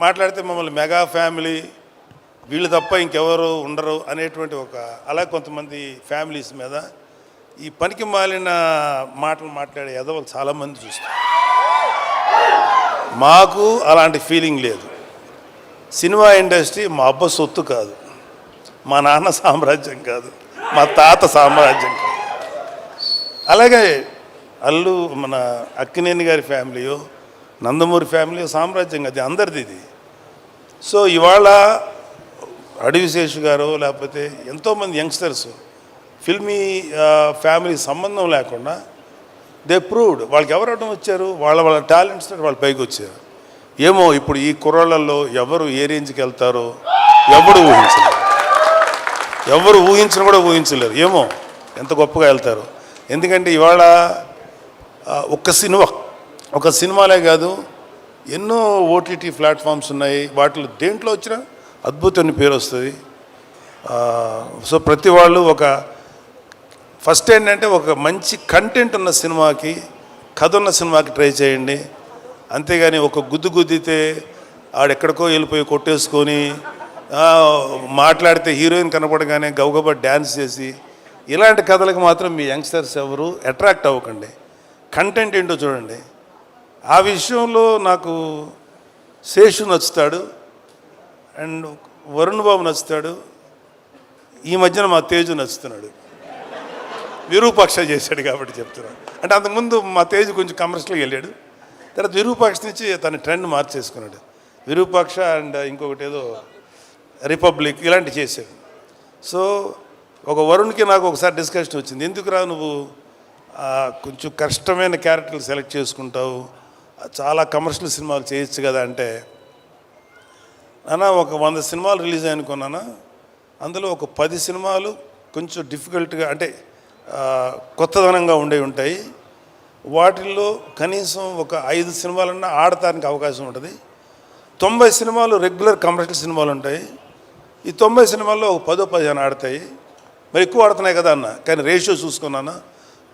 మాట్లాడితే మమ్మల్ని mega family వీళ్ళు తప్ప ఇంకెవరు ఉండరు అనేటువంటి ఒక అలా కొంతమంది ఫ్యామిలీస్ మీద ఈ పనికి మాలిన మాటలు మాట్లాడే ఎదవలు చాలామంది చూస్తారు. మాకు అలాంటి ఫీలింగ్ లేదు. సినిమా ఇండస్ట్రీ మా అబ్బ సొత్తు కాదు, మా నాన్న సామ్రాజ్యం కాదు, మా తాత సామ్రాజ్యం కాదు. అలాగే మన అక్కినేని గారి ఫ్యామిలీయో నందమూరి ఫ్యామిలీ సామ్రాజ్యం అది అందరిది ఇది. సో ఇవాళ అడవిశేషు గారు లేకపోతే ఎంతోమంది యంగ్స్టర్స్ ఫిల్మీ ఫ్యామిలీ సంబంధం లేకుండా దే ప్రూవ్డ్ వాళ్ళకి ఎవరు అడ్డం వచ్చారు, వాళ్ళ టాలెంట్స్ వాళ్ళు పైకి వచ్చారు. ఏమో ఇప్పుడు ఈ కుర్రాళ్ళల్లో ఎవరు ఏ రేంజ్కి వెళ్తారో ఎవరు ఊహించను కూడా ఊహించలేరు. ఏమో ఎంత గొప్పగా వెళ్తారు. ఎందుకంటే ఇవాళ ఒక సినిమాలే కాదు, ఎన్నో ఓటీటీ ప్లాట్ఫామ్స్ ఉన్నాయి. వాటిలో దేంట్లో వచ్చినా అద్భుతమైన పేరు వస్తుంది. సో ప్రతి వాళ్ళు ఫస్ట్ ఏంటంటే ఒక మంచి కంటెంట్ ఉన్న సినిమాకి, కథ ఉన్న సినిమాకి ట్రై చేయండి. అంతేగాని ఒక గుద్దితే ఆడెక్కడికో వెళ్ళిపోయి కొట్టేసుకొని మాట్లాడితే హీరోయిన్ కనపడగానే గబగబా డ్యాన్స్ చేసి ఇలాంటి కథలకు మాత్రం మీ యంగ్స్టర్స్ ఎవరు అట్రాక్ట్ అవ్వకండి. కంటెంట్ ఏంటో చూడండి. ఆ విషయంలో నాకు శేషు నచ్చుతాడు అండ్ వరుణ్ బాబు నచ్చుతాడు. ఈ మధ్యన మా తేజు నచ్చుతున్నాడు. విరూపాక్ష చేశాడు కాబట్టి చెప్తున్నాడు. అంటే అంతకుముందు మా తేజు కొంచెం కమర్షియల్గా వెళ్ళాడు, తర్వాత విరూపాక్ష నుంచి తన ట్రెండ్ మార్చేసుకున్నాడు. విరూపాక్ష అండ్ ఇంకొకటి ఏదో రిపబ్లిక్ ఇలాంటివి చేశాడు. సో ఒక వరుణ్కి నాకు ఒకసారి డిస్కషన్ వచ్చింది, ఎందుకురా నువ్వు కొంచెం కష్టమైన క్యారెక్టర్లు సెలెక్ట్ చేసుకుంటావు, చాలా కమర్షియల్ సినిమాలు చేయొచ్చు కదా అంటే, నాన్న ఒక 100 సినిమాలు రిలీజ్ అనుకున్నాను, అందులో ఒక 10 సినిమాలు కొంచెం డిఫికల్ట్గా అంటే కొత్తదనంగా ఉంటాయి. వాటిల్లో కనీసం ఒక 5 సినిమాలన్నా ఆడటానికి అవకాశం ఉంటుంది. 90 సినిమాలు రెగ్యులర్ కమర్షియల్ సినిమాలు ఉంటాయి. ఈ 90 సినిమాల్లో ఒక 10-15 ఆడతాయి. మరి ఎక్కువ ఆడుతున్నాయి కదా అన్న, కానీ రేషియో చూసుకున్నాను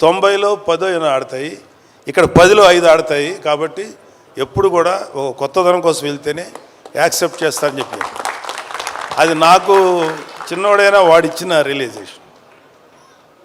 90లో 10 ఆడతాయి, ఇక్కడ 10లో 5 ఆడతాయి. కాబట్టి ఎప్పుడు కూడా ఒక కొత్తదనం కోసం వెళ్తేనే యాక్సెప్ట్ చేస్తారని చెప్పి, అది నాకు చిన్నవాడైనా వాడిచ్చిన రియలైజేషన్.